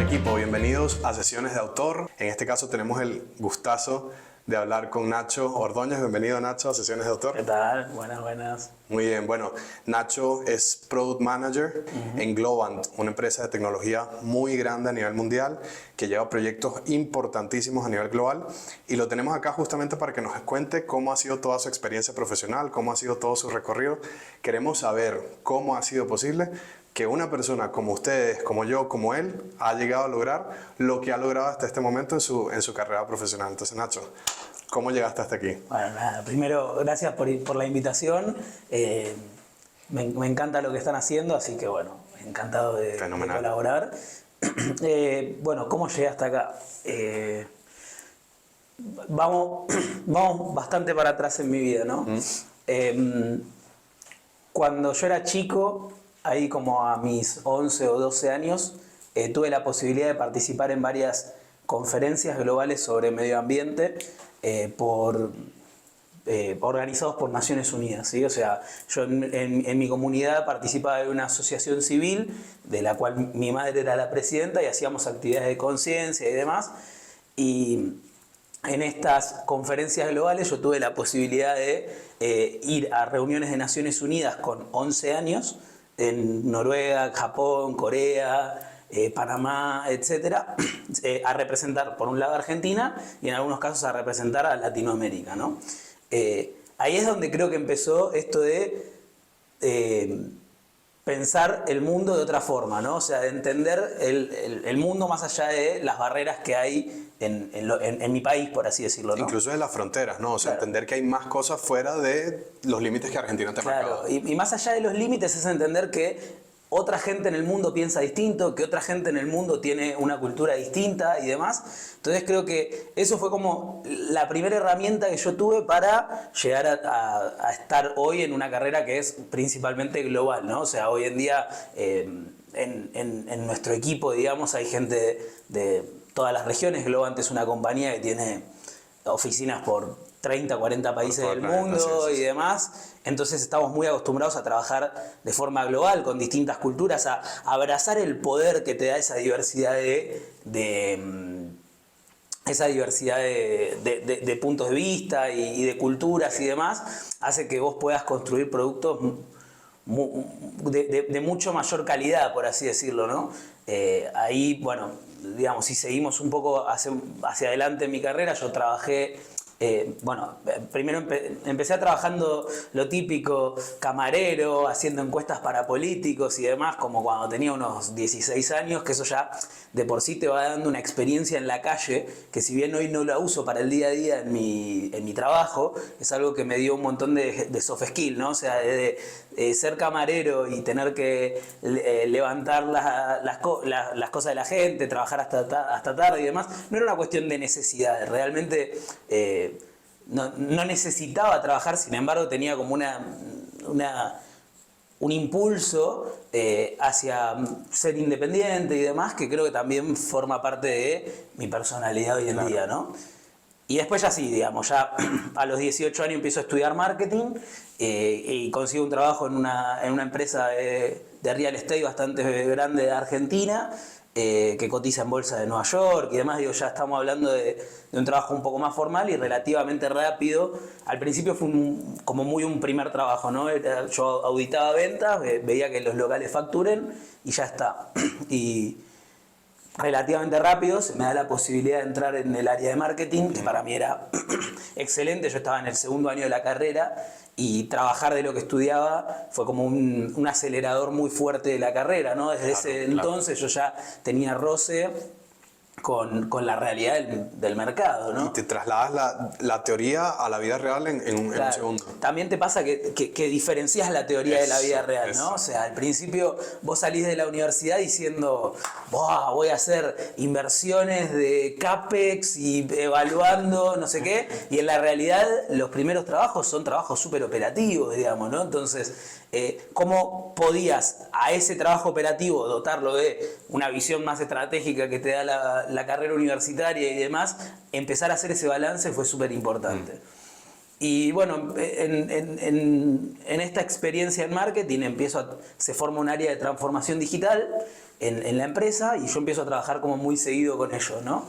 equipo, bienvenidos a Sesiones de Autor. En este caso tenemos el gustazo de hablar con Nacho Ordóñez. Bienvenido, Nacho, a Sesiones de Autor. ¿Qué tal? Buenas, buenas. Muy bien, bueno, Nacho es Product Manager en Globant, una empresa de tecnología muy grande a nivel mundial que lleva proyectos importantísimos a nivel global, y lo tenemos acá justamente para que nos cuente cómo ha sido toda su experiencia profesional, cómo ha sido todo su recorrido. Queremos saber cómo ha sido posible que una persona como ustedes, como yo, como él, ha llegado a lograr lo que ha logrado hasta este momento en su carrera profesional. Entonces, Nacho, ¿cómo llegaste hasta aquí? Bueno, nada, primero, gracias por la invitación. Me encanta lo que están haciendo, así que bueno, encantado de colaborar. Bueno, ¿cómo llegué hasta acá? Vamos bastante para atrás en mi vida, ¿no? Cuando yo era chico, ahí como a mis 11 o 12 años, tuve la posibilidad de participar en varias conferencias globales sobre medio ambiente organizados por Naciones Unidas, ¿sí? O sea, yo en mi comunidad participaba de una asociación civil de la cual mi madre era la presidenta, y hacíamos actividades de conciencia y demás. Y en estas conferencias globales yo tuve la posibilidad de ir a reuniones de Naciones Unidas con 11 años en Noruega, Japón, Corea, Panamá, etcétera, a representar por un lado a Argentina y en algunos casos a representar a Latinoamérica, ¿no? Ahí es donde creo que empezó esto de pensar el mundo de otra forma, ¿no? O sea, de entender el mundo más allá de las barreras que hay en mi país, por así decirlo, ¿no? Incluso de las fronteras, ¿no? O sea, claro, entender que hay más cosas fuera de los límites que Argentina te ha marcado. Claro, y más allá de los límites es entender que otra gente en el mundo piensa distinto, que otra gente en el mundo tiene una cultura distinta y demás. Entonces creo que eso fue como la primera herramienta que yo tuve para llegar a estar hoy en una carrera que es principalmente global, ¿no? O sea, hoy en día en nuestro equipo, digamos, hay gente de todas las regiones. Globant es una compañía que tiene oficinas por 30, 40 países del mundo y demás. Entonces estamos muy acostumbrados a trabajar de forma global, con distintas culturas, a abrazar el poder que te da esa diversidad de puntos de vista y de culturas y demás, hace que vos puedas construir productos de mucho mayor calidad, por así decirlo, ¿no? Ahí, bueno, digamos, si seguimos un poco hacia adelante en mi carrera, yo trabajé, primero empecé trabajando lo típico, camarero, haciendo encuestas para políticos y demás, como cuando tenía unos 16 años, que eso ya de por sí te va dando una experiencia en la calle, que si bien hoy no la uso para el día a día en mi trabajo, es algo que me dio un montón de soft skill, ¿no? O sea, de ser camarero y tener que levantar las cosas de la gente, trabajar hasta tarde y demás, no era una cuestión de necesidad, realmente no necesitaba trabajar, sin embargo tenía como un impulso hacia ser independiente y demás, que creo que también forma parte de mi personalidad hoy en día, ¿no? Y después ya sí, digamos, ya a los 18 años empiezo a estudiar marketing y consigo un trabajo en una empresa de real estate bastante grande de Argentina, que cotiza en bolsa de Nueva York y demás. Digo, ya estamos hablando de un trabajo un poco más formal y relativamente rápido. Al principio fue como muy un primer trabajo, ¿no? Yo auditaba ventas, veía que los locales facturen y ya está. Y relativamente rápido se me da la posibilidad de entrar en el área de marketing, que para mí era excelente. Yo estaba en el segundo año de la carrera y trabajar de lo que estudiaba fue como un acelerador muy fuerte de la carrera, ¿no? Desde ese entonces yo ya tenía roce con la realidad del mercado, ¿no? Y te trasladas la teoría a la vida real en un segundo. También te pasa que diferencias la teoría de la vida real, ¿no? O sea, al principio vos salís de la universidad diciendo, voy a hacer inversiones de CAPEX y evaluando no sé qué, y en la realidad los primeros trabajos son trabajos súper operativos, digamos, ¿no? Entonces, ¿cómo podías a ese trabajo operativo dotarlo de una visión más estratégica que te da la carrera universitaria y demás? Empezar a hacer ese balance fue súper importante. Y bueno, en esta experiencia en marketing se forma un área de transformación digital en la empresa y yo empiezo a trabajar como muy seguido con ellos, ¿no?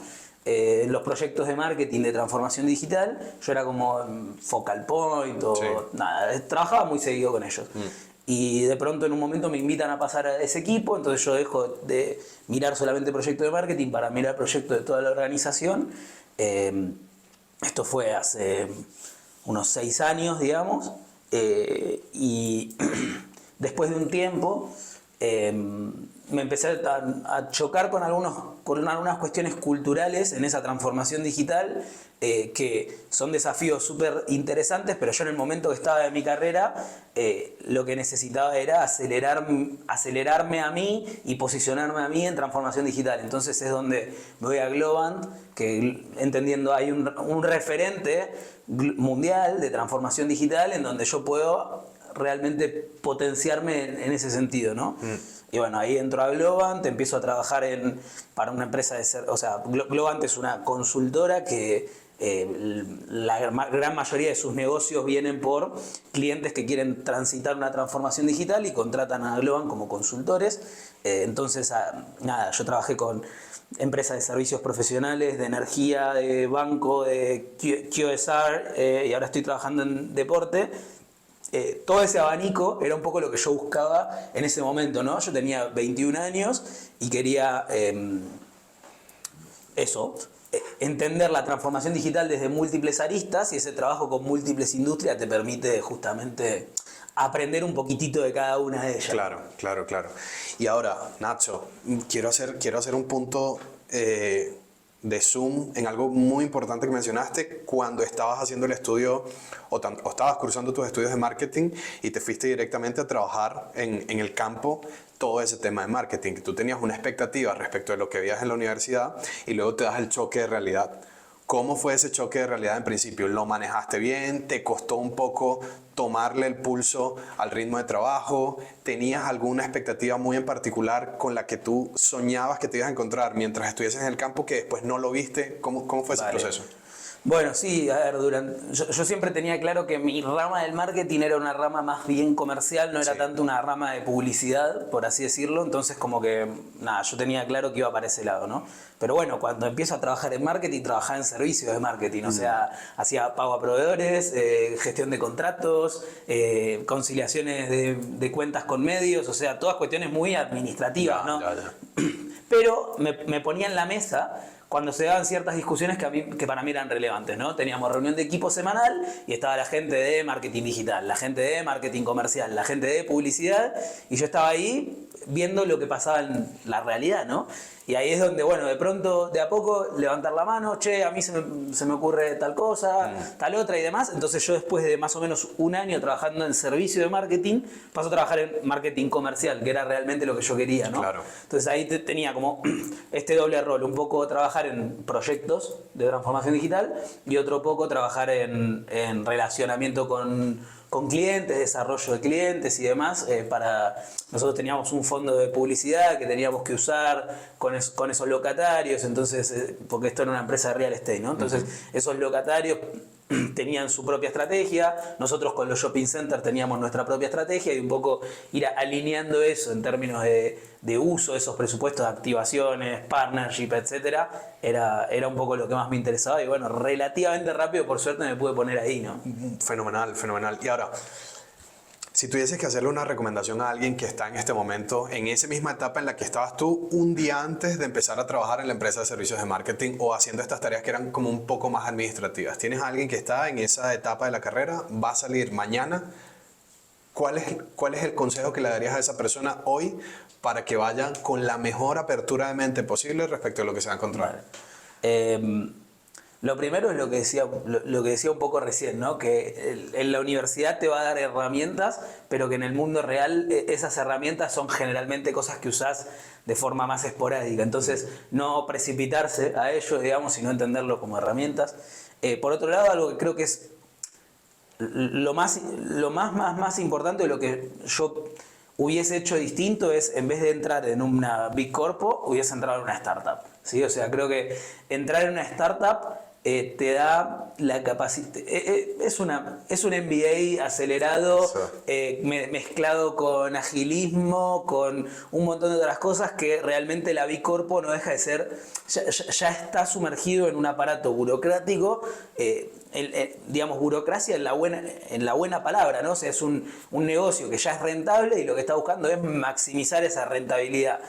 Los proyectos de marketing de transformación digital, yo era como focal point o Sí. nada, trabajaba muy seguido con ellos. Y de pronto en un momento me invitan a pasar a ese equipo, entonces yo dejo de mirar solamente proyectos de marketing para mirar proyectos de toda la organización. Esto fue hace unos 6 años, digamos, y después de un tiempo me empecé a chocar con algunas cuestiones culturales en esa transformación digital que son desafíos súper interesantes, pero yo en el momento que estaba de mi carrera lo que necesitaba era acelerarme a mí y posicionarme a mí en transformación digital. Entonces es donde me voy a Globant, que entendiendo hay un referente mundial de transformación digital en donde yo puedo realmente potenciarme en ese sentido, ¿no? Y bueno, ahí entro a Globant, empiezo a trabajar para una empresa o sea, Globant es una consultora que la gran mayoría de sus negocios vienen por clientes que quieren transitar una transformación digital y contratan a Globant como consultores. Entonces, nada, yo trabajé con empresas de servicios profesionales, de energía, de banco, de QSR, y ahora estoy trabajando en deporte. Todo ese abanico era un poco lo que yo buscaba en ese momento, ¿no? Yo tenía 21 años y quería entender la transformación digital desde múltiples aristas, y ese trabajo con múltiples industrias te permite justamente aprender un poquitito de cada una de ellas. Claro, claro, claro. Y ahora, Nacho, quiero hacer un punto de zoom en algo muy importante que mencionaste cuando estabas haciendo el estudio o estabas cursando tus estudios de marketing y te fuiste directamente a trabajar en el campo, todo ese tema de marketing, que tú tenías una expectativa respecto de lo que veías en la universidad y luego te das el choque de realidad. ¿Cómo fue ese choque de realidad en principio? ¿Lo manejaste bien? ¿Te costó un poco tomarle el pulso al ritmo de trabajo? ¿Tenías alguna expectativa muy en particular con la que tú soñabas que te ibas a encontrar mientras estuvieses en el campo que después no lo viste? ¿Cómo fue ese proceso? Bueno, sí, a ver, yo siempre tenía claro que mi rama del marketing era una rama más bien comercial, no era tanto una rama de publicidad, por así decirlo, entonces como que, nada, yo tenía claro que iba para ese lado, ¿no? Pero bueno, cuando empiezo a trabajar en marketing, trabajaba en servicios de marketing, o sea, hacía pago a proveedores, gestión de contratos, conciliaciones de cuentas con medios, o sea, todas cuestiones muy administrativas, ¿no? Pero me ponía en la mesa cuando se daban ciertas discusiones que para mí eran relevantes, ¿no? Teníamos reunión de equipo semanal y estaba la gente de marketing digital, la gente de marketing comercial, la gente de publicidad, y yo estaba ahí viendo lo que pasaba en la realidad, ¿no? Y ahí es donde, bueno, de pronto, de a poco, levantar la mano, che, a mí se me ocurre tal cosa, tal otra y demás. Entonces yo después de más o menos un año trabajando en servicio de marketing, paso a trabajar en marketing comercial, que era realmente lo que yo quería, ¿no? Claro. Entonces ahí tenía como este doble rol, un poco trabajar en proyectos de transformación digital y otro poco trabajar en relacionamiento con clientes, desarrollo de clientes y demás. Nosotros teníamos un fondo de publicidad que teníamos que usar con esos locatarios, entonces, porque esto era una empresa de real estate, ¿no? Entonces, esos locatarios tenían su propia estrategia, nosotros con los shopping centers teníamos nuestra propia estrategia, y un poco ir alineando eso en términos de uso de esos presupuestos, de activaciones, partnership, etcétera, era un poco lo que más me interesaba, y bueno, relativamente rápido, por suerte, me pude poner ahí, ¿no? Fenomenal, fenomenal. Y ahora, si tuvieses que hacerle una recomendación a alguien que está en este momento, en esa misma etapa en la que estabas tú, un día antes de empezar a trabajar en la empresa de servicios de marketing o haciendo estas tareas que eran como un poco más administrativas, tienes a alguien que está en esa etapa de la carrera, va a salir mañana, ¿cuál es el consejo que le darías a esa persona hoy para que vaya con la mejor apertura de mente posible respecto a lo que se va a encontrar? Lo primero es lo que decía un poco recién, ¿no? Que en la universidad te va a dar herramientas, pero que en el mundo real esas herramientas son generalmente cosas que usás de forma más esporádica. Entonces, no precipitarse a ello, digamos, sino entenderlo como herramientas. Por otro lado, algo que creo que es lo más importante, de lo que yo hubiese hecho distinto, es, en vez de entrar en una Big Corpo, hubiese entrado en una startup, ¿sí? O sea, creo que entrar en una startup te da la capacidad. Es un MBA acelerado, mezclado con agilismo, con un montón de otras cosas que realmente la B Corpo no deja de ser. Ya está sumergido en un aparato burocrático. Digamos, burocracia en la buena palabra, ¿no? O sea, es un negocio que ya es rentable y lo que está buscando es maximizar esa rentabilidad.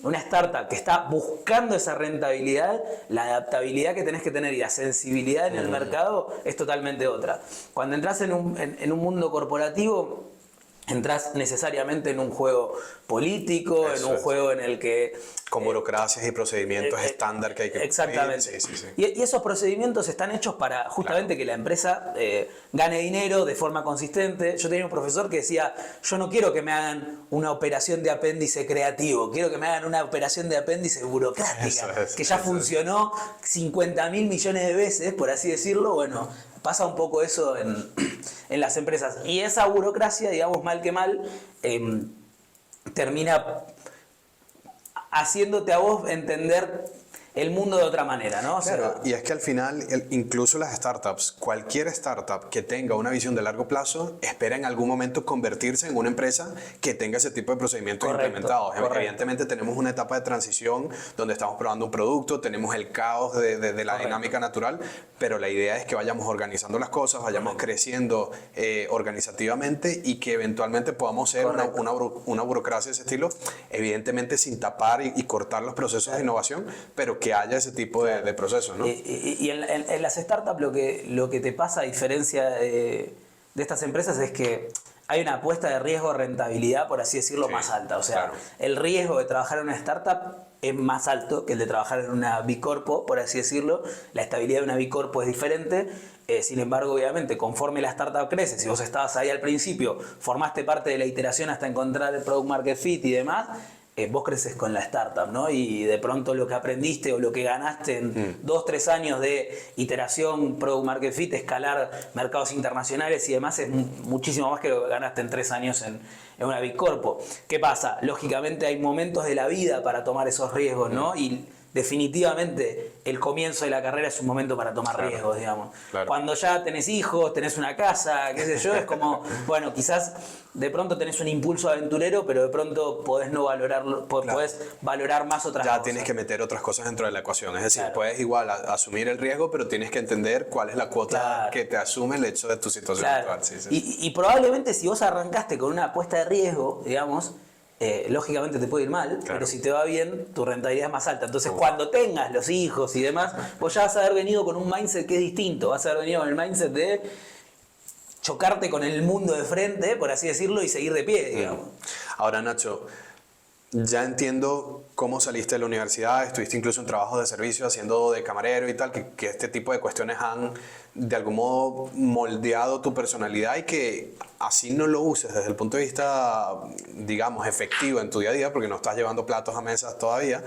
Una startup que está buscando esa rentabilidad, la adaptabilidad que tenés que tener y la sensibilidad en el mercado es totalmente otra. Cuando entras en un mundo corporativo, entras necesariamente en un juego político, en un juego en el que... Con burocracias y procedimientos estándar que hay que... Exactamente. Sí. Y esos procedimientos están hechos para justamente que la empresa gane dinero de forma consistente. Yo tenía un profesor que decía, yo no quiero que me hagan una operación de apéndice creativo, quiero que me hagan una operación de apéndice burocrática, que ya funcionó 50.000 millones de veces, por así decirlo. Bueno, pasa un poco eso en las empresas. Y esa burocracia, digamos, mal que mal, termina haciéndote a vos entender el mundo de otra manera, ¿no? O sea, claro, y es que al final, incluso las startups, cualquier startup que tenga una visión de largo plazo, espera en algún momento convertirse en una empresa que tenga ese tipo de procedimientos implementados. Evidentemente tenemos una etapa de transición donde estamos probando un producto, tenemos el caos de la dinámica natural, pero la idea es que vayamos organizando las cosas, vayamos creciendo organizativamente y que eventualmente podamos ser una burocracia de ese estilo, evidentemente sin tapar y cortar los procesos de innovación, pero que haya ese tipo de procesos, ¿no? Y en las startups lo que te pasa, a diferencia de estas empresas, es que hay una apuesta de riesgo-rentabilidad, por así decirlo, más alta. O sea, el riesgo de trabajar en una startup es más alto que el de trabajar en una B Corpo, por así decirlo. La estabilidad de una B Corpo es diferente. Sin embargo, obviamente, conforme la startup crece, si vos estabas ahí al principio, formaste parte de la iteración hasta encontrar el product market fit y demás, vos creces con la startup, ¿no? Y de pronto lo que aprendiste o lo que ganaste en 2-3 años de iteración, product market fit, escalar mercados internacionales y demás, es muchísimo más que lo que ganaste en 3 años en una Big Corpo. ¿Qué pasa? Lógicamente hay momentos de la vida para tomar esos riesgos, ¿no? Y definitivamente el comienzo de la carrera es un momento para tomar riesgos, digamos. Cuando ya tenés hijos, tenés una casa, qué sé yo, es como, bueno, quizás de pronto tenés un impulso aventurero, pero de pronto podés no valorarlo, podés valorar más otras cosas. Ya tienes que meter otras cosas dentro de la ecuación, es decir, puedes igual asumir el riesgo, pero tienes que entender cuál es la cuota que te asume el hecho de tu situación actual. Y probablemente si vos arrancaste con una apuesta de riesgo, digamos, lógicamente te puede ir mal, pero si te va bien, tu rentabilidad es más alta. Entonces, cuando tengas los hijos y demás, vos ya vas a haber venido con un mindset que es distinto. Vas a haber venido con el mindset de chocarte con el mundo de frente, por así decirlo, y seguir de pie, digamos. Ahora, Nacho, ya entiendo cómo saliste de la universidad, estuviste incluso en trabajos de servicio haciendo de camarero y tal, que este tipo de cuestiones han de algún modo moldeado tu personalidad y que así no lo uses desde el punto de vista, digamos, efectivo en tu día a día, porque no estás llevando platos a mesas todavía,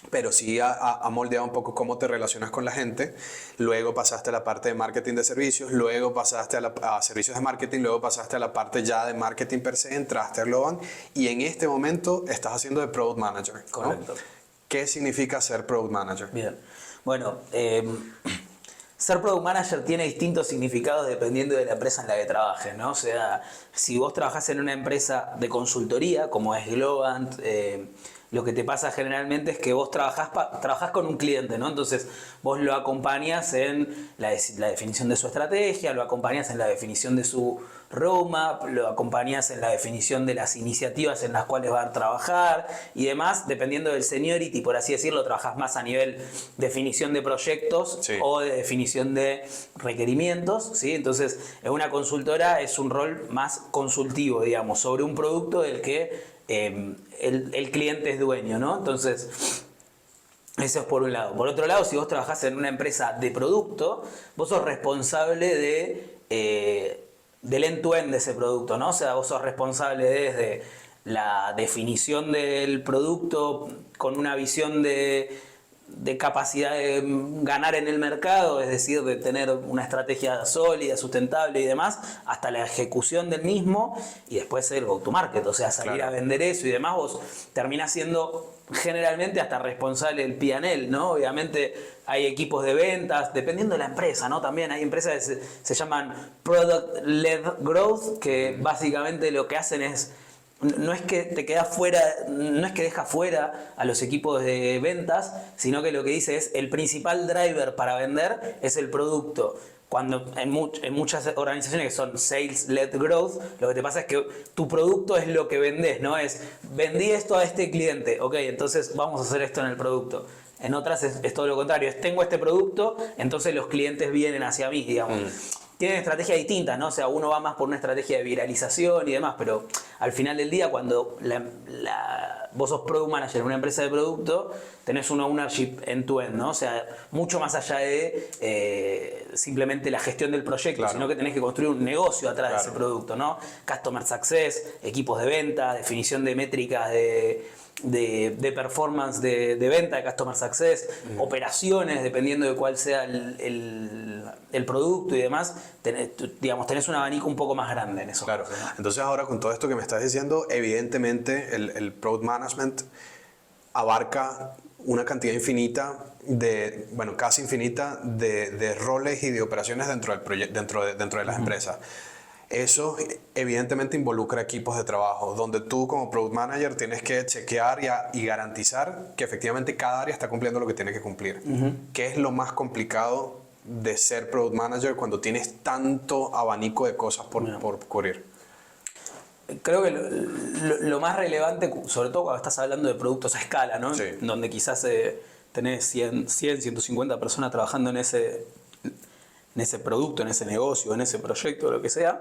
pero sí ha moldeado un poco cómo te relacionas con la gente. Luego pasaste a la parte de marketing de servicios, luego pasaste a servicios de marketing, luego pasaste a la parte ya de marketing per se, entraste a Globant y en este momento estás haciendo de Product Manager, ¿no? Correcto. ¿Qué significa ser Product Manager? Bien. Bueno, ser Product Manager tiene distintos significados dependiendo de la empresa en la que trabajes, ¿no? O sea, si vos trabajás en una empresa de consultoría, como es Globant, lo que te pasa generalmente es que vos trabajás con un cliente, ¿no? Entonces vos lo acompañas en la definición de su estrategia, lo acompañas en la definición de su roadmap, lo acompañas en la definición de las iniciativas en las cuales van a trabajar y demás, dependiendo del seniority, por así decirlo, trabajás más a nivel definición de proyectos o de definición de requerimientos, ¿sí? Entonces, en una consultora es un rol más consultivo, digamos, sobre un producto del que el cliente es dueño, ¿no? Entonces, eso es por un lado. Por otro lado, si vos trabajás en una empresa de producto, vos sos responsable del end-to-end de ese producto, ¿no? O sea, vos sos responsable desde la definición del producto con una visión de capacidad de ganar en el mercado, es decir, de tener una estrategia sólida, sustentable y demás, hasta la ejecución del mismo y después el go-to-market, o sea, salir a vender eso y demás. Vos terminás siendo generalmente hasta responsable del P&L, ¿no? Obviamente hay equipos de ventas, dependiendo de la empresa, ¿no? También hay empresas que se llaman Product-Led Growth, que básicamente lo que hacen es, no es que te quedas fuera, no es que deja fuera a los equipos de ventas, sino que lo que dice es el principal driver para vender es el producto. Cuando en muchas organizaciones que son sales-led growth, lo que te pasa es que tu producto es lo que vendés, ¿no? Es, vendí esto a este cliente, ok, entonces vamos a hacer esto en el producto. En otras es todo lo contrario, es tengo este producto, entonces los clientes vienen hacia mí, digamos. Tienen estrategias distintas, ¿no? O sea, uno va más por una estrategia de viralización y demás, pero al final del día, cuando vos sos product manager en una empresa de producto, tenés un ownership end-to-end, ¿no? O sea, mucho más allá de simplemente la gestión del proyecto, claro, sino que tenés que construir un negocio atrás claro, de ese producto, ¿no? Customer success, equipos de venta, definición de métricas de performance de venta, de customer success, operaciones, dependiendo de cuál sea el producto y demás, tenés un abanico un poco más grande en eso. Claro. Entonces ahora con todo esto que me estás diciendo, evidentemente el product management abarca una cantidad infinita bueno, casi infinita de roles y de operaciones dentro de las empresas. Eso evidentemente involucra equipos de trabajo, donde tú como Product Manager tienes que chequear y garantizar que efectivamente cada área está cumpliendo lo que tiene que cumplir. ¿Qué es lo más complicado de ser Product Manager cuando tienes tanto abanico de cosas por cubrir? Creo que lo más relevante, sobre todo cuando estás hablando de productos a escala, ¿no? Sí. Donde quizás tenés 100, 150 personas trabajando en ese producto, en ese negocio, en ese proyecto, lo que sea,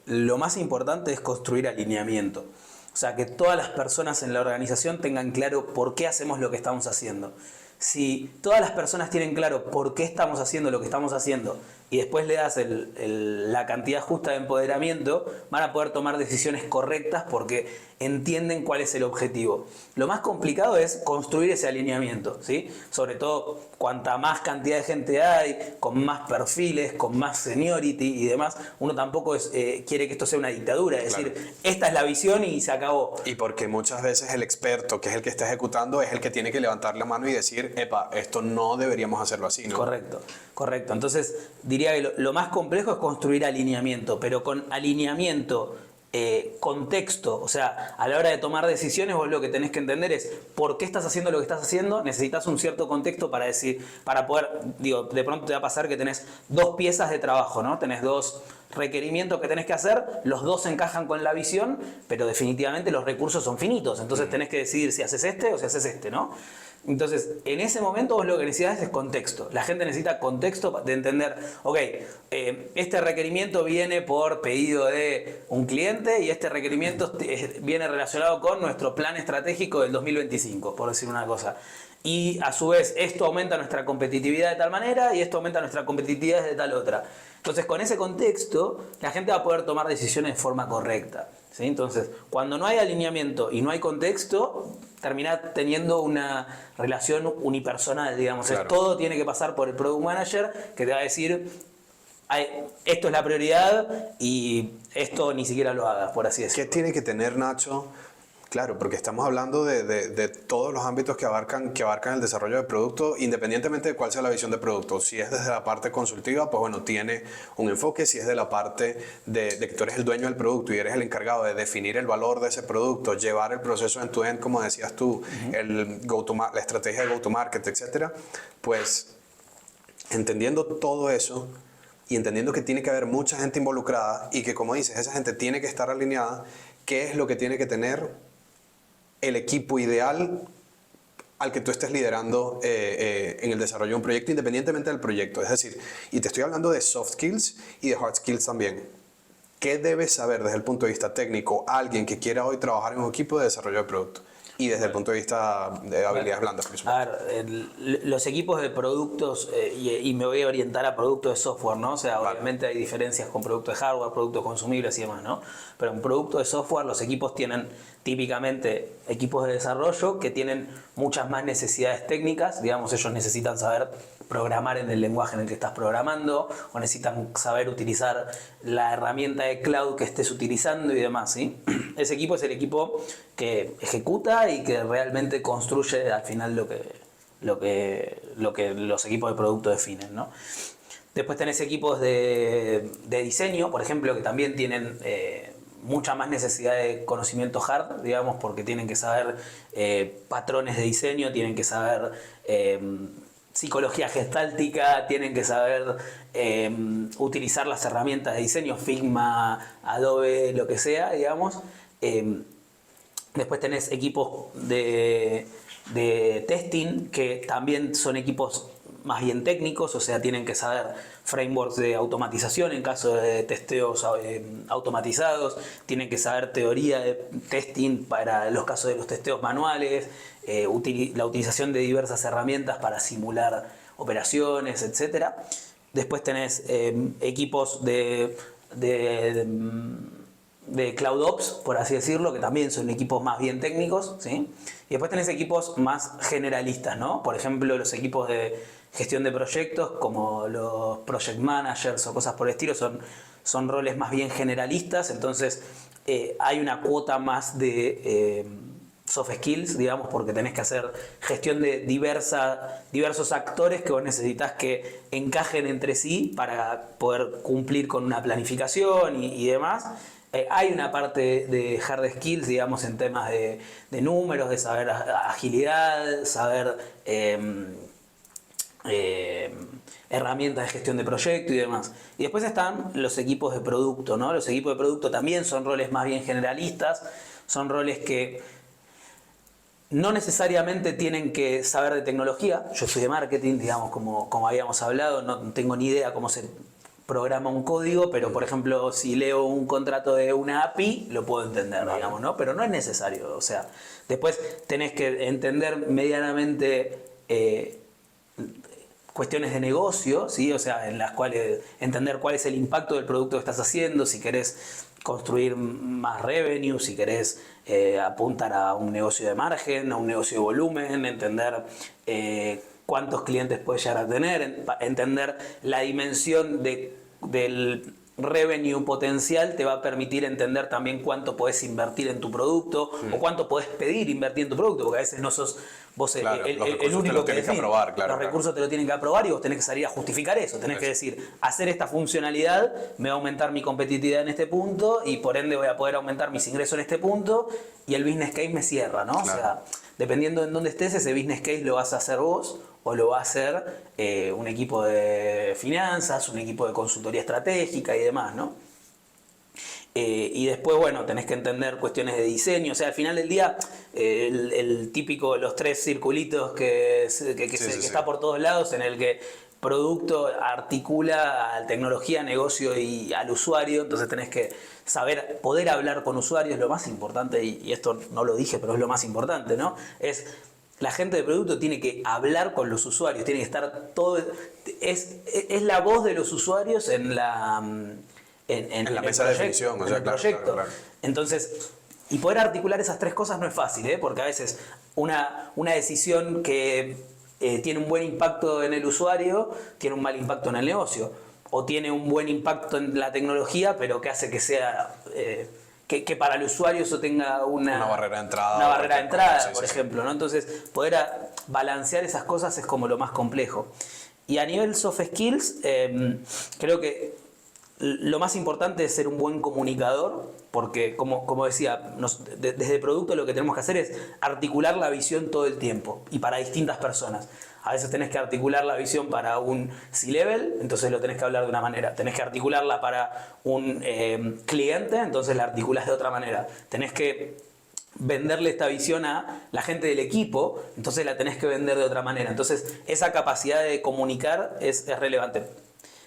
lo más importante es construir alineamiento. O sea, que todas las personas en la organización tengan claro por qué hacemos lo que estamos haciendo. Si todas las personas tienen claro por qué estamos haciendo lo que estamos haciendo y después le das la cantidad justa de empoderamiento, van a poder tomar decisiones correctas porque entienden cuál es el objetivo. Lo más complicado es construir ese alineamiento, ¿sí? Sobre todo, cuanta más cantidad de gente hay, con más perfiles, con más seniority y demás, uno tampoco quiere que esto sea una dictadura, es decir, esta es la visión y se acabó. Y porque muchas veces el experto, que es el que está ejecutando, es el que tiene que levantar la mano y decir, epa, esto no deberíamos hacerlo así, ¿no? Correcto, correcto. Entonces, diría que lo más complejo es construir alineamiento, pero con alineamiento, contexto, o sea, a la hora de tomar decisiones vos lo que tenés que entender es por qué estás haciendo lo que estás haciendo, necesitas un cierto contexto para poder, de pronto te va a pasar que tenés dos piezas de trabajo, ¿no? Tenés dos requerimientos que tenés que hacer, los dos encajan con la visión, pero definitivamente los recursos son finitos, entonces tenés que decidir si haces este o si haces este, ¿no? Entonces, en ese momento vos lo que necesitas es contexto. La gente necesita contexto de entender, ok, este requerimiento viene por pedido de un cliente y este requerimiento viene relacionado con nuestro plan estratégico del 2025, por decir una cosa. Y a su vez, esto aumenta nuestra competitividad de tal manera y esto aumenta nuestra competitividad de tal otra. Entonces, con ese contexto, la gente va a poder tomar decisiones de forma correcta, ¿sí? Entonces, cuando no hay alineamiento y no hay contexto, termina teniendo una relación unipersonal, digamos. Claro. Todo tiene que pasar por el Product Manager, que te va a decir, esto es la prioridad y esto ni siquiera lo hagas, por así decirlo. ¿Qué tiene que tener Nacho? Claro, porque estamos hablando de todos los ámbitos que abarcan el desarrollo de producto, independientemente de cuál sea la visión de producto. Si es desde la parte consultiva, pues bueno, tiene un enfoque. Si es de la parte de que tú eres el dueño del producto y eres el encargado de definir el valor de ese producto, llevar el proceso end-to-end, como decías tú, la estrategia de go-to-market, etcétera, pues entendiendo todo eso y entendiendo que tiene que haber mucha gente involucrada y que, como dices, esa gente tiene que estar alineada, ¿qué es lo que tiene que tener el equipo ideal al que tú estés liderando en el desarrollo de un proyecto, independientemente del proyecto? Es decir, y te estoy hablando de soft skills y de hard skills también. ¿Qué debes saber desde el punto de vista técnico alguien que quiera hoy trabajar en un equipo de desarrollo de producto? Y desde el punto de vista de habilidades blandas, por supuesto. A ver, los equipos de productos, y me voy a orientar a productos de software, ¿no? O sea, obviamente hay diferencias con productos de hardware, productos consumibles y demás, ¿no? Pero en productos de software los equipos tienen típicamente equipos de desarrollo que tienen muchas más necesidades técnicas, digamos, ellos necesitan saber programar en el lenguaje en el que estás programando, o necesitan saber utilizar la herramienta de cloud que estés utilizando y demás, ¿sí? Ese equipo es el equipo que ejecuta y que realmente construye al final lo que los equipos de producto definen, ¿no? Después tenés equipos de diseño, por ejemplo, que también tienen mucha más necesidad de conocimiento hard, digamos, porque tienen que saber patrones de diseño, tienen que saber psicología gestáltica, tienen que saber utilizar las herramientas de diseño, Figma, Adobe, lo que sea, digamos. Después tenés equipos de testing, que también son equipos más bien técnicos, o sea, tienen que saber frameworks de automatización en caso de testeos automatizados, tienen que saber teoría de testing para los casos de los testeos manuales, la utilización de diversas herramientas para simular operaciones, etc. Después tenés equipos de CloudOps, por así decirlo, que también son equipos más bien técnicos, ¿sí? Y después tenés equipos más generalistas, ¿no? Por ejemplo, los equipos de gestión de proyectos, como los project managers o cosas por el estilo, son roles más bien generalistas, entonces hay una cuota más de soft skills, digamos, porque tenés que hacer gestión de diversos actores que vos necesitas que encajen entre sí para poder cumplir con una planificación y demás. Hay una parte de hard skills, digamos, en temas de números, de saber agilidad, saber herramientas de gestión de proyecto y demás. Y después están los equipos de producto, ¿no? Los equipos de producto también son roles más bien generalistas, son roles que no necesariamente tienen que saber de tecnología. Yo soy de marketing, digamos, como habíamos hablado, no tengo ni idea cómo se programa un código, pero por ejemplo, si leo un contrato de una API, lo puedo entender, vale, digamos, ¿no? Pero no es necesario, o sea, después tenés que entender medianamente cuestiones de negocio, ¿sí? O sea, en las cuales entender cuál es el impacto del producto que estás haciendo, si querés construir más revenue, si querés apuntar a un negocio de margen, a un negocio de volumen, entender cuántos clientes puedes llegar a tener, entender la dimensión del revenue potencial te va a permitir entender también cuánto podés invertir en tu producto o cuánto podés pedir invertir en tu producto, porque a veces no sos vos claro, el único que define. Los recursos te lo tienen que aprobar y vos tenés que salir a justificar eso. Tenés que decir, hacer esta funcionalidad me va a aumentar mi competitividad en este punto y por ende voy a poder aumentar mis ingresos en este punto y el business case me cierra, ¿no? Claro. O sea, dependiendo en dónde estés, ese business case lo vas a hacer vos o lo va a hacer un equipo de finanzas, un equipo de consultoría estratégica y demás, ¿no? Y después, bueno, tenés que entender cuestiones de diseño. O sea, al final del día, el típico, los tres circulitos que está por todos lados, en el que producto articula a tecnología, negocio y al usuario. Entonces tenés que saber, poder hablar con usuarios, lo más importante, y esto no lo dije, pero es lo más importante, ¿no? Es la gente de producto tiene que hablar con los usuarios, tiene que estar todo... Es la voz de los usuarios en la... En la mesa de definición, o sea, claro, proyecto. Claro. Entonces, y poder articular esas tres cosas no es fácil, porque a veces una decisión que tiene un buen impacto en el usuario tiene un mal impacto en el negocio, o tiene un buen impacto en la tecnología, pero que hace que sea que para el usuario eso tenga una barrera de entrada. Una barrera de entrada, por sí. ejemplo, ¿no? Entonces, poder balancear esas cosas es como lo más complejo. Y a nivel soft skills, creo que lo más importante es ser un buen comunicador, porque como decía, desde producto lo que tenemos que hacer es articular la visión todo el tiempo y para distintas personas. A veces tenés que articular la visión para un C-level, entonces lo tenés que hablar de una manera. Tenés que articularla para un cliente, entonces la articulás de otra manera. Tenés que venderle esta visión a la gente del equipo, entonces la tenés que vender de otra manera. Entonces esa capacidad de comunicar es relevante.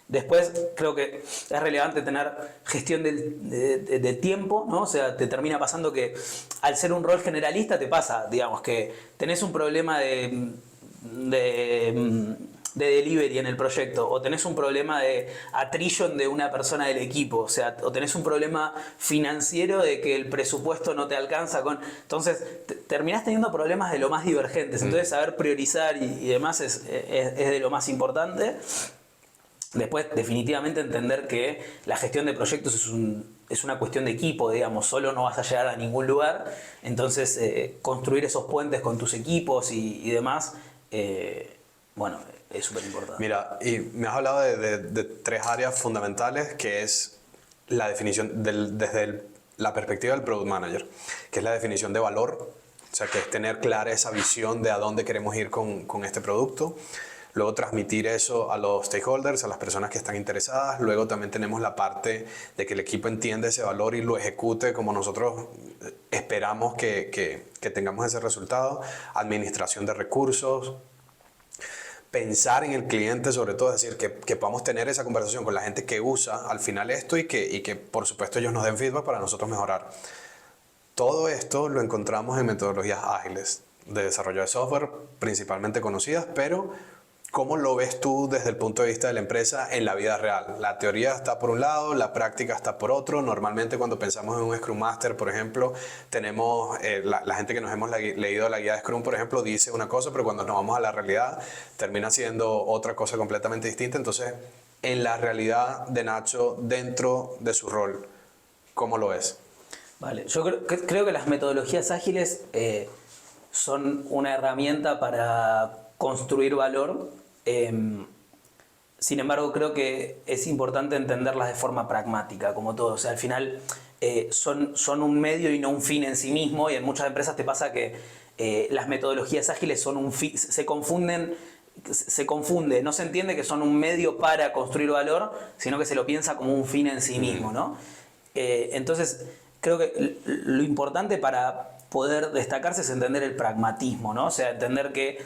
Después creo que es relevante tener gestión de tiempo, ¿no? O sea, te termina pasando que al ser un rol generalista te pasa, digamos, que tenés un problema de de delivery en el proyecto, o tenés un problema de attrition de una persona del equipo, o sea, o tenés un problema financiero de que el presupuesto no te alcanza con... Entonces, terminás teniendo problemas de lo más divergentes. Entonces, saber priorizar y demás es de lo más importante. Después, definitivamente entender que la gestión de proyectos es una cuestión de equipo, digamos, solo no vas a llegar a ningún lugar. Entonces, construir esos puentes con tus equipos y demás, bueno, es súper importante. Mira, y me has hablado de tres áreas fundamentales, que es la definición desde la perspectiva del Product Manager, que es la definición de valor, o sea, que es tener clara esa visión de a dónde queremos ir con este producto. Luego transmitir eso a los stakeholders, a las personas que están interesadas. Luego también tenemos la parte de que el equipo entiende ese valor y lo ejecute como nosotros esperamos que tengamos ese resultado. Administración de recursos. Pensar en el cliente, sobre todo, es decir, que podamos tener esa conversación con la gente que usa al final esto y que por supuesto ellos nos den feedback para nosotros mejorar. Todo esto lo encontramos en metodologías ágiles de desarrollo de software, principalmente conocidas, pero ¿cómo lo ves tú desde el punto de vista de la empresa en la vida real? La teoría está por un lado, la práctica está por otro. Normalmente cuando pensamos en un Scrum Master, por ejemplo, tenemos la gente que nos hemos leído la guía de Scrum, por ejemplo, dice una cosa, pero cuando nos vamos a la realidad termina siendo otra cosa completamente distinta. Entonces, en la realidad de Nacho, dentro de su rol, ¿cómo lo ves? Vale, yo creo que las metodologías ágiles son una herramienta para construir valor. Sin embargo, creo que es importante entenderlas de forma pragmática, como todo. O sea, al final son un medio y no un fin en sí mismo, y en muchas empresas te pasa que las metodologías ágiles son un fin, se confunde, no se entiende que son un medio para construir valor, sino que se lo piensa como un fin en sí mismo, ¿no? Entonces, creo que lo importante para poder destacarse es entender el pragmatismo, ¿no? O sea, entender que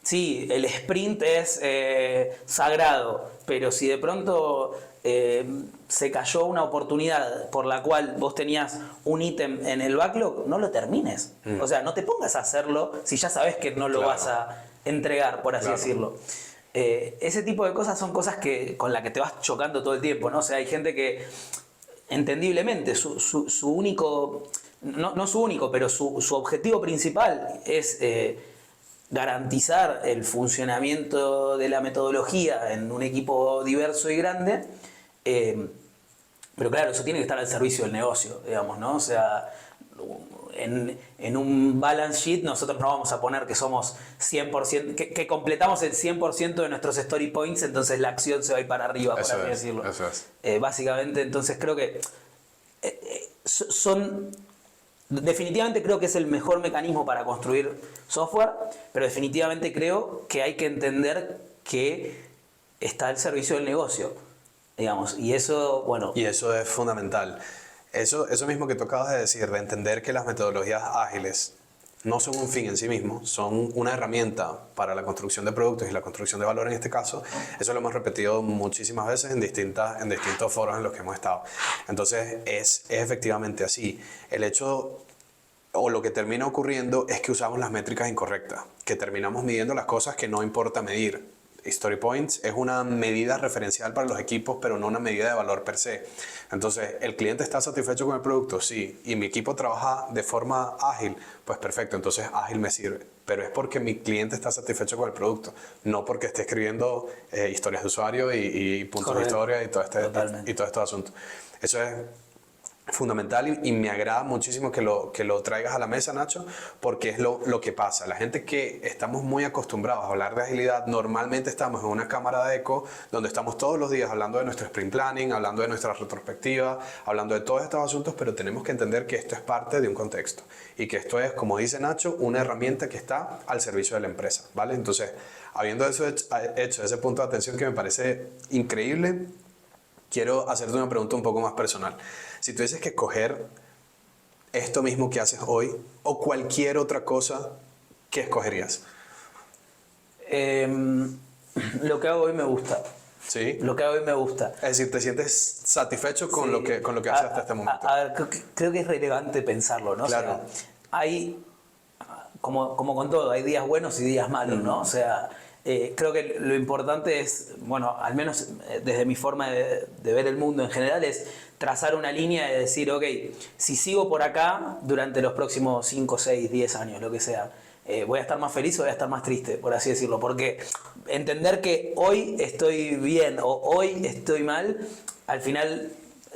sí, el sprint es sagrado, pero si de pronto se cayó una oportunidad por la cual vos tenías un ítem en el backlog, no lo termines. O sea, no te pongas a hacerlo si ya sabes que no lo vas a entregar, por así decirlo. Ese tipo de cosas son cosas con las que te vas chocando todo el tiempo, ¿no? O sea, hay gente que, entendiblemente, su único, no su único, pero su objetivo principal es garantizar el funcionamiento de la metodología en un equipo diverso y grande, pero claro, eso tiene que estar al servicio del negocio, digamos, ¿no? O sea, en un balance sheet nosotros no vamos a poner que somos 100%, que completamos el 100% de nuestros story points, entonces la acción se va a ir para arriba, por así decirlo. Eso es. Básicamente, entonces creo que definitivamente creo que es el mejor mecanismo para construir software, pero definitivamente creo que hay que entender que está al servicio del negocio, digamos, y eso, bueno... Y eso es fundamental. Eso mismo que tú acabas de decir, de entender que las metodologías ágiles no son un fin en sí mismo, son una herramienta para la construcción de productos y la construcción de valor en este caso. Eso lo hemos repetido muchísimas veces en distintos foros en los que hemos estado. Entonces es efectivamente así. El hecho o lo que termina ocurriendo es que usamos las métricas incorrectas, que terminamos midiendo las cosas que no importa medir. Story Points es una medida referencial para los equipos, pero no una medida de valor per se. Entonces, ¿el cliente está satisfecho con el producto? Sí. ¿Y mi equipo trabaja de forma ágil? Pues perfecto, entonces ágil me sirve. Pero es porque mi cliente está satisfecho con el producto, no porque esté escribiendo historias de usuario y puntos de historia y todo este asunto. Eso es fundamental y me agrada muchísimo que lo traigas a la mesa, Nacho, porque es lo que pasa. La gente que estamos muy acostumbrados a hablar de agilidad, normalmente estamos en una cámara de eco donde estamos todos los días hablando de nuestro sprint planning, hablando de nuestra retrospectiva, hablando de todos estos asuntos, pero tenemos que entender que esto es parte de un contexto y que esto es, como dice Nacho, una herramienta que está al servicio de la empresa, ¿vale? Entonces, habiendo hecho ese punto de atención que me parece increíble, quiero hacerte una pregunta un poco más personal. Si tuvieses que escoger esto mismo que haces hoy o cualquier otra cosa, ¿qué escogerías? Lo que hago hoy me gusta. ¿Sí? Lo que hago hoy me gusta. Es decir, ¿te sientes satisfecho con lo que haces hasta este momento? A ver, creo que es relevante pensarlo, ¿no? Claro. O sea, hay, como con todo, hay días buenos y días malos, ¿no? O sea, creo que lo importante es, bueno, al menos desde mi forma de ver el mundo en general, es trazar una línea de decir, ok, si sigo por acá durante los próximos 5, 6, 10 años, lo que sea, voy a estar más feliz o voy a estar más triste, por así decirlo. Porque entender que hoy estoy bien o hoy estoy mal, al final,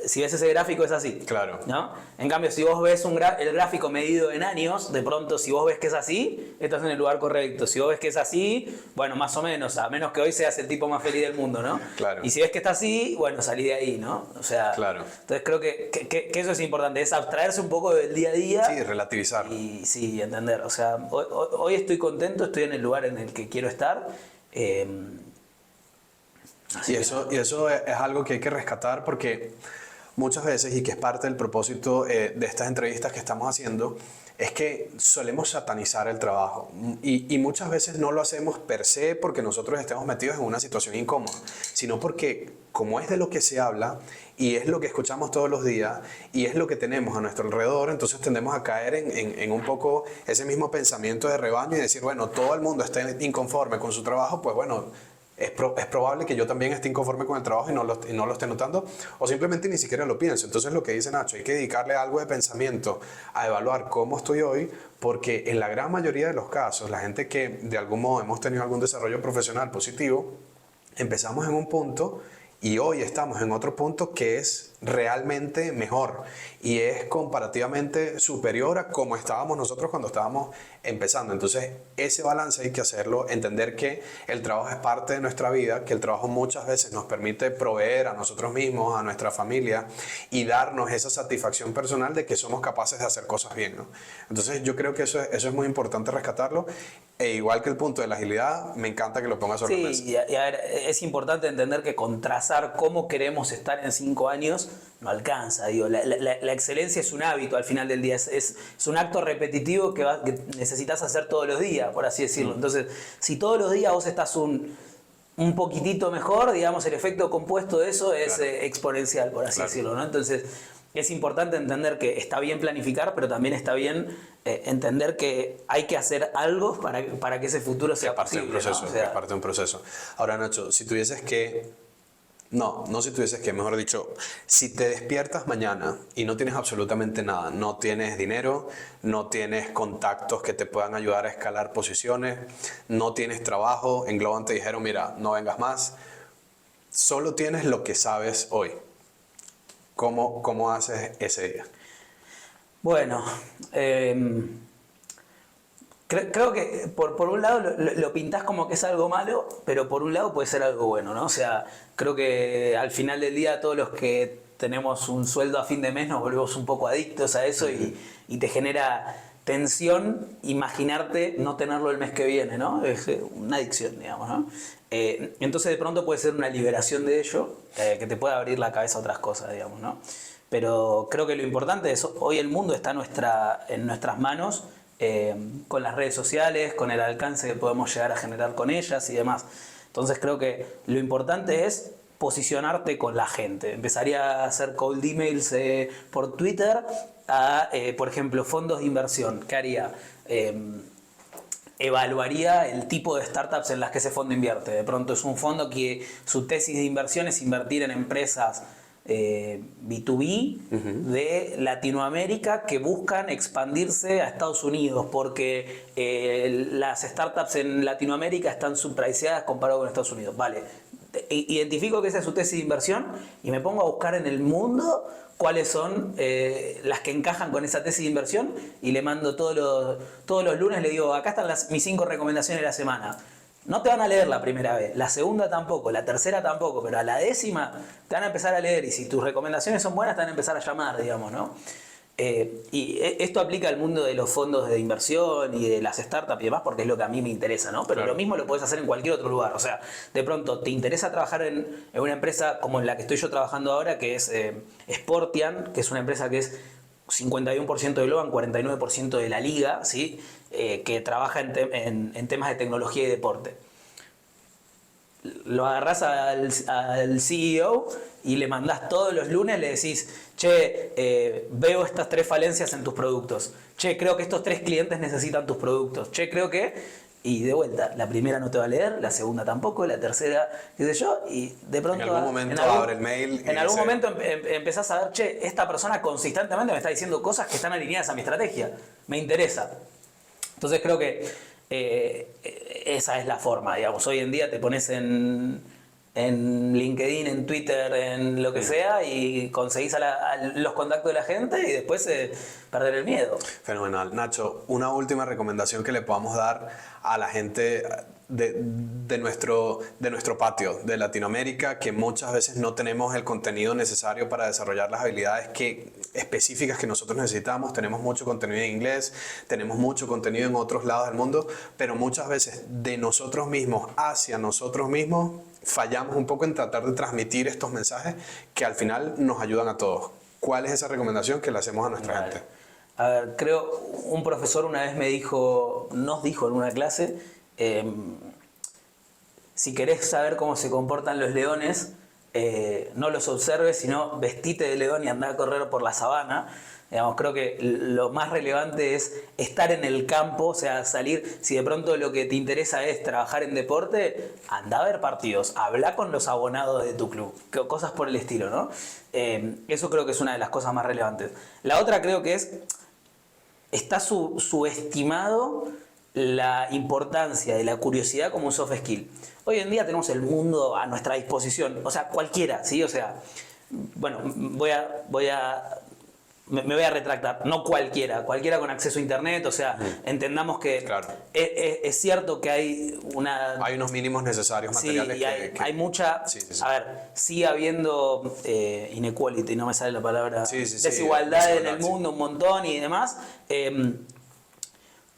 si ves ese gráfico es así. Claro. ¿No? En cambio, si vos ves el gráfico medido en años, de pronto si vos ves que es así, estás en el lugar correcto. Si vos ves que es así, bueno, más o menos, a menos que hoy seas el tipo más feliz del mundo, ¿no? Claro. Y si ves que está así, bueno, salí de ahí, ¿no? O sea, claro. Entonces creo que eso es importante, es abstraerse un poco del día a día. Sí, relativizar. Y sí, entender. O sea, hoy estoy contento, estoy en el lugar en el que quiero estar. Y eso es algo que hay que rescatar porque muchas veces, y que es parte del propósito de estas entrevistas que estamos haciendo, es que solemos satanizar el trabajo y muchas veces no lo hacemos per se porque nosotros estemos metidos en una situación incómoda, sino porque como es de lo que se habla y es lo que escuchamos todos los días y es lo que tenemos a nuestro alrededor, entonces tendemos a caer en un poco ese mismo pensamiento de rebaño y decir, bueno, todo el mundo está inconforme con su trabajo, pues bueno, es probable que yo también esté inconforme con el trabajo y no lo esté notando, o simplemente ni siquiera lo pienso. Entonces lo que dice Nacho, hay que dedicarle algo de pensamiento a evaluar cómo estoy hoy, porque en la gran mayoría de los casos, la gente que de algún modo hemos tenido algún desarrollo profesional positivo, empezamos en un punto y hoy estamos en otro punto que es realmente mejor y es comparativamente superior a como estábamos nosotros cuando estábamos empezando. Entonces ese balance hay que hacerlo, entender que el trabajo es parte de nuestra vida, que el trabajo muchas veces nos permite proveer a nosotros mismos, a nuestra familia y darnos esa satisfacción personal de que somos capaces de hacer cosas bien, ¿no? Entonces yo creo que eso es muy importante rescatarlo, e igual que el punto de la agilidad, me encanta que lo pongas sobre la mesa. Sí, y a ver, es importante entender que con trazar cómo queremos estar en 5 años no alcanza. Digo, la excelencia es un hábito al final del día, es un acto repetitivo que necesitas hacer todos los días, por así decirlo. Entonces, si todos los días vos estás un poquitito mejor, digamos, el efecto compuesto de eso es exponencial, por así decirlo, ¿no? Entonces, es importante entender que está bien planificar, pero también está bien entender que hay que hacer algo para que ese futuro sea posible. Es parte de un proceso, ¿no? O sea, es parte de un proceso. Ahora, Nacho, si tuvieses que... No si tuvieses que, mejor dicho, si te despiertas mañana y no tienes absolutamente nada, no tienes dinero, no tienes contactos que te puedan ayudar a escalar posiciones, no tienes trabajo, en Globant te dijeron, mira, no vengas más, solo tienes lo que sabes hoy. ¿Cómo haces ese día? Bueno, creo que por un lado lo pintás como que es algo malo, pero por un lado puede ser algo bueno, ¿no? O sea, creo que al final del día todos los que tenemos un sueldo a fin de mes nos volvemos un poco adictos a eso y te genera tensión imaginarte no tenerlo el mes que viene, ¿no? Es una adicción, digamos, ¿no? Entonces de pronto puede ser una liberación de ello que te puede abrir la cabeza a otras cosas, digamos, ¿no? Pero creo que lo importante es, hoy el mundo está en nuestras manos, con las redes sociales, con el alcance que podemos llegar a generar con ellas y demás. Entonces creo que lo importante es posicionarte con la gente. Empezaría a hacer cold emails por Twitter a, por ejemplo, fondos de inversión. ¿Qué haría? Evaluaría el tipo de startups en las que ese fondo invierte. De pronto es un fondo que su tesis de inversión es invertir en empresas B2B de Latinoamérica que buscan expandirse a Estados Unidos porque las startups en Latinoamérica están subpriceadas comparado con Estados Unidos. Vale, identifico que esa es su tesis de inversión y me pongo a buscar en el mundo cuáles son las que encajan con esa tesis de inversión y le mando todos los lunes, le digo, acá están mis 5 recomendaciones de la semana. No te van a leer la primera vez, la segunda tampoco, la tercera tampoco, pero a la 10ª te van a empezar a leer y si tus recomendaciones son buenas te van a empezar a llamar, digamos, ¿no? Y esto aplica al mundo de los fondos de inversión y de las startups y demás porque es lo que a mí me interesa, ¿no? Pero claro, lo mismo lo puedes hacer en cualquier otro lugar. O sea, de pronto te interesa trabajar en una empresa como en la que estoy yo trabajando ahora, que es Sportian, que es una empresa que es 51% de Globant, 49% de la liga, ¿sí? Que trabaja en temas de tecnología y deporte. Lo agarrás al CEO y le mandás todos los lunes, le decís, che, veo estas 3 falencias en tus productos. Che, creo que estos 3 clientes necesitan tus productos. Che, creo que Y de vuelta, la primera no te va a leer, la segunda tampoco, la tercera, qué sé yo, y de pronto... En algún momento abre el mail y En algún dice- momento empezás a ver, che, esta persona consistentemente me está diciendo cosas que están alineadas a mi estrategia, me interesa. Entonces creo que esa es la forma, digamos. Hoy en día te pones en LinkedIn, en Twitter, en lo que sea, y conseguís a los contactos de la gente y después perder el miedo. Fenomenal. Nacho, una última recomendación que le podamos dar a la gente de nuestro patio, de Latinoamérica, que muchas veces no tenemos el contenido necesario para desarrollar las habilidades específicas que nosotros necesitamos. Tenemos mucho contenido en inglés, tenemos mucho contenido en otros lados del mundo, pero muchas veces de nosotros mismos hacia nosotros mismos fallamos un poco en tratar de transmitir estos mensajes que al final nos ayudan a todos. ¿Cuál es esa recomendación que le hacemos a nuestra gente? A ver, creo, un profesor una vez nos dijo en una clase, si querés saber cómo se comportan los leones, no los observes, sino vestite de león y andá a correr por la sabana. Digamos, creo que lo más relevante es estar en el campo, o sea, salir. Si de pronto lo que te interesa es trabajar en deporte, anda a ver partidos, habla con los abonados de tu club, cosas por el estilo, ¿no? Eso creo que es una de las cosas más relevantes. La otra creo que está subestimado la importancia de la curiosidad como un soft skill. Hoy en día tenemos el mundo a nuestra disposición, o sea, cualquiera, ¿sí? O sea, bueno, me voy a retractar, no cualquiera con acceso a internet, o sea, entendamos que Claro. es cierto que hay Hay unos mínimos necesarios materiales sí, y hay mucha, Sí. a ver, sigue habiendo inequality, no me sale la palabra, Sí, desigualdad en el sí. mundo un montón y demás.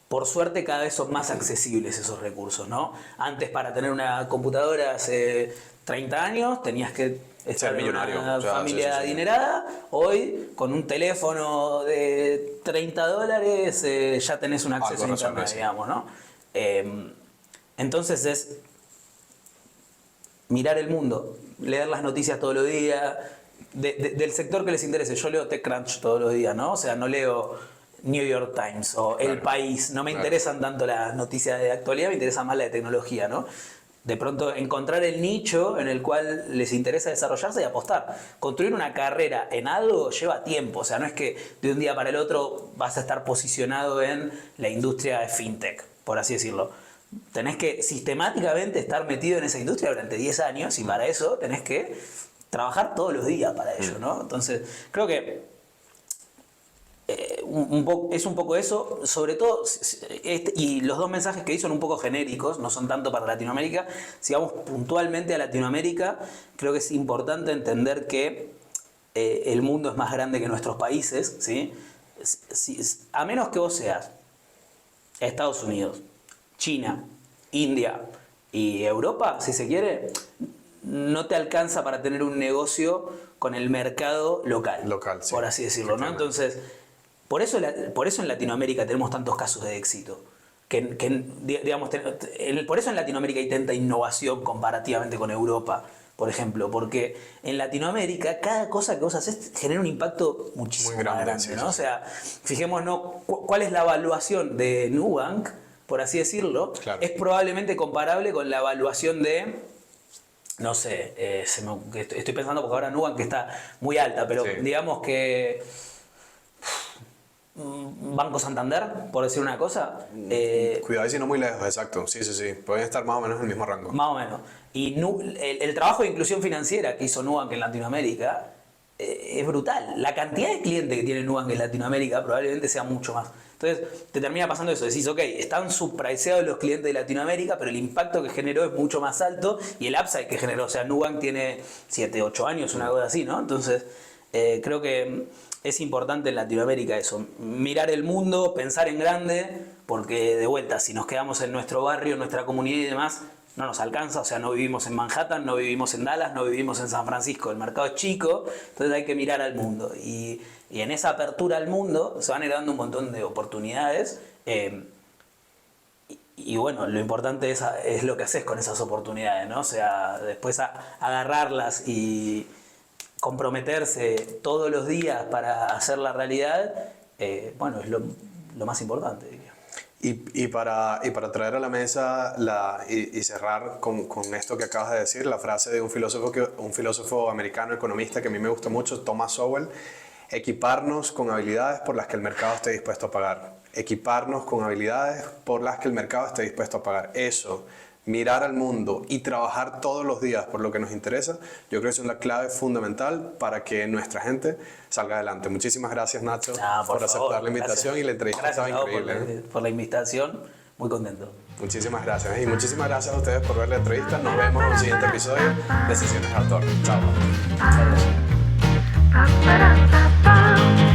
Por suerte cada vez son más accesibles esos recursos, ¿no? Antes, para tener una computadora hace 30 años tenías que estar en millonario, una o sea, familia sí. adinerada. Hoy, con un teléfono de $30 ya tenés un acceso a Algo internet, resuelve, sí. digamos, ¿no? Entonces es mirar el mundo, leer las noticias todos los días, del sector que les interese. Yo leo TechCrunch todos los días, ¿no? O sea, no leo New York Times o El País. No me interesan tanto las noticias de actualidad, me interesa más la de tecnología, ¿no? De pronto encontrar el nicho en el cual les interesa desarrollarse y apostar. Construir una carrera en algo lleva tiempo, o sea, no es que de un día para el otro vas a estar posicionado en la industria de fintech, por así decirlo. Tenés que sistemáticamente estar metido en esa industria durante 10 años y para eso tenés que trabajar todos los días para ello, ¿no? Entonces, creo que es un poco eso, sobre todo, y los dos mensajes que di son un poco genéricos, no son tanto para Latinoamérica. Si vamos puntualmente a Latinoamérica, creo que es importante entender que el mundo es más grande que nuestros países, ¿sí? A menos que vos seas Estados Unidos, China, India y Europa, si se quiere, no te alcanza para tener un negocio con el mercado local, Sí, por así decirlo, ¿no? Entonces, por eso en Latinoamérica tenemos tantos casos de éxito. Digamos, por eso en Latinoamérica hay tanta innovación comparativamente con Europa, por ejemplo, porque en Latinoamérica cada cosa que vos haces genera un impacto muchísimo Muy grande, más grande, sí, ¿no? sí. O sea, fijémonos cuál es la evaluación de Nubank, por así decirlo. Claro. Es probablemente comparable con la evaluación de, no sé, estoy pensando porque ahora Nubank está muy alta, pero Sí. digamos que Banco Santander, por decir una cosa, Cuidado y si no muy lejos, exacto. Sí. Pueden estar más o menos en el mismo rango. más o menos. Y el trabajo de inclusión financiera que hizo Nubank en Latinoamérica es brutal. La cantidad de clientes que tiene Nubank en Latinoamérica probablemente sea mucho más. Entonces te termina pasando eso. Decís, ok, están subpriceados los clientes de Latinoamérica, pero el impacto que generó es mucho más alto y el upside que generó. O sea, Nubank tiene 7, 8 años, una cosa así, ¿no? Entonces creo que es importante en Latinoamérica eso. Mirar el mundo, pensar en grande, porque de vuelta, si nos quedamos en nuestro barrio, en nuestra comunidad y demás, no nos alcanza. O sea, no vivimos en Manhattan, no vivimos en Dallas, no vivimos en San Francisco. El mercado es chico, entonces hay que mirar al mundo. Y en esa apertura al mundo se van generando un montón de oportunidades. Y bueno, lo importante es lo que haces con esas oportunidades, ¿no? O sea, después agarrarlas y comprometerse todos los días para hacer la realidad, bueno, es lo más importante, diría. Y para traer a la mesa y cerrar con esto que acabas de decir, la frase de un filósofo americano economista que a mí me gusta mucho, Thomas Sowell: equiparnos con habilidades por las que el mercado esté dispuesto a pagar. Equiparnos con habilidades por las que el mercado esté dispuesto a pagar. Eso, mirar al mundo y trabajar todos los días por lo que nos interesa, yo creo que es una clave fundamental para que nuestra gente salga adelante. Muchísimas gracias, Nacho, por aceptar la invitación, y la entrevista estaba increíble. Por la invitación, muy contento. Muchísimas gracias. Y muchísimas gracias a ustedes por ver la entrevista. Nos vemos en un siguiente episodio de Sesiones de Autor. Chao. Muchas gracias.